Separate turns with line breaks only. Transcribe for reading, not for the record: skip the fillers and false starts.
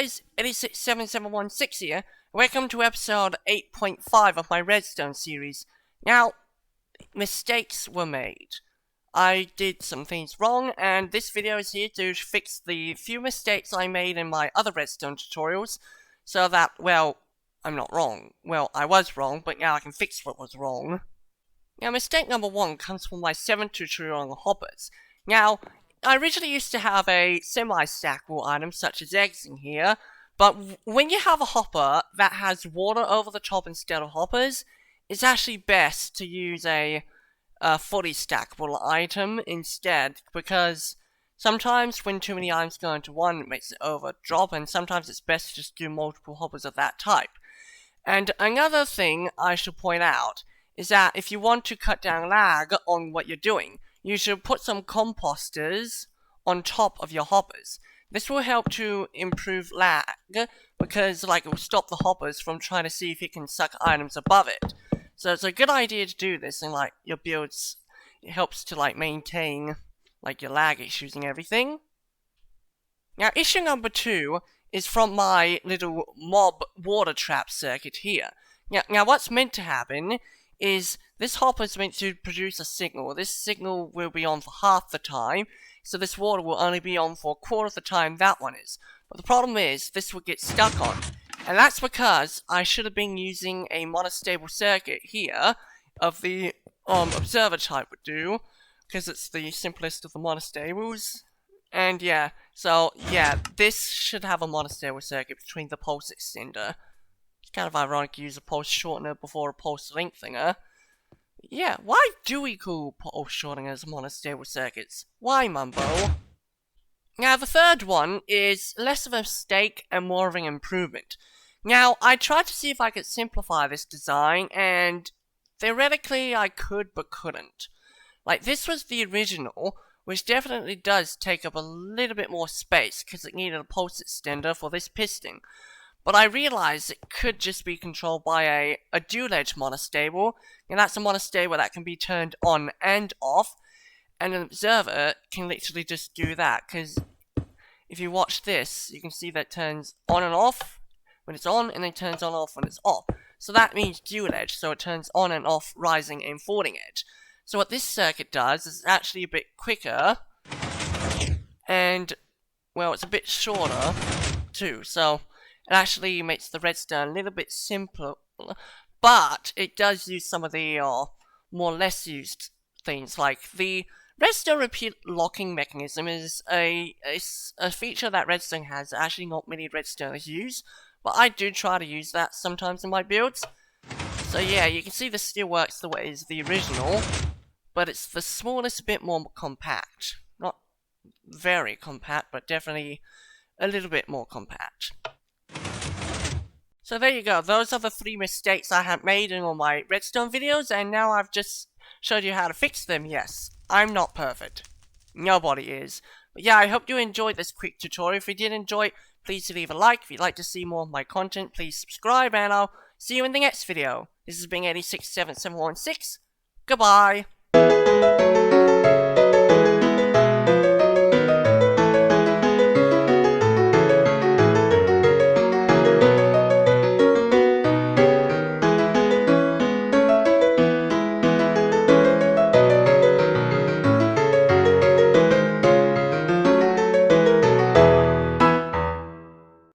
guys, 86717 here. Welcome to episode 8.5 of my Redstone series. Now, mistakes were made. I did some things wrong, and this video is here to fix the few mistakes I made in my other Redstone tutorials, so that, well, I'm not wrong. Well, I was wrong, but now I can fix what was wrong. Now, mistake number 1 comes from my 7th tutorial on the hoppers. Now, I originally used to have a semi-stackable item such as eggs in here, but when you have a hopper that has water over the top instead of hoppers, it's actually best to use a fully stackable item instead, because sometimes when too many items go into one, it makes it overdrop, and sometimes it's best to just do multiple hoppers of that type. And another thing I should point out is that if you want to cut down lag on what you're doing, you should put some composters on top of your hoppers. This will help to improve lag, because it will stop the hoppers from trying to see if it can suck items above it. So it's a good idea to do this in your builds. It helps to maintain your lag issues and everything. Now, issue number 2 is from my little mob water trap circuit here. Now what's meant to happen is this hopper is meant to produce a signal. This signal will be on for half the time, so this water will only be on for a quarter of the time that one is. But the problem is, this will get stuck on. And that's because I should have been using a monostable circuit here, of the observer type would do, because it's the simplest of the monostables. And yeah, so yeah, this should have a monostable circuit between the pulse extender. It's kind of ironic to use a pulse shortener before a pulse lengthener. Yeah, why do we call pulse shorteners monostable circuits? Why, Mumbo? Now, the third one is less of a mistake and more of an improvement. Now, I tried to see if I could simplify this design, and theoretically I could, but couldn't. This was the original, which definitely does take up a little bit more space, because it needed a pulse extender for this piston. But I realized it could just be controlled by a dual-edge monostable, and that's a monostable that can be turned on and off, and an observer can literally just do that, because if you watch this, you can see that it turns on and off when it's on, and then turns on and off when it's off. So that means dual-edge, so it turns on and off rising and falling edge. So what this circuit does is actually a bit quicker, and, well, it's a bit shorter, too, so it actually makes the redstone a little bit simpler, but it does use some of the more less used things. The redstone repeat locking mechanism is a feature that redstone has that actually not many redstoners use, but I do try to use that sometimes in my builds. So yeah, you can see this still works the way as the original, but it's the smallest bit more compact. Not very compact, but definitely a little bit more compact. So there you go, those are the 3 mistakes I have made in all my redstone videos, and now I've just showed you how to fix them. Yes, I'm not perfect. Nobody is. But yeah, I hope you enjoyed this quick tutorial. If you did enjoy it, please leave a like. If you'd like to see more of my content, please subscribe, and I'll see you in the next video. This has been 86717. Goodbye.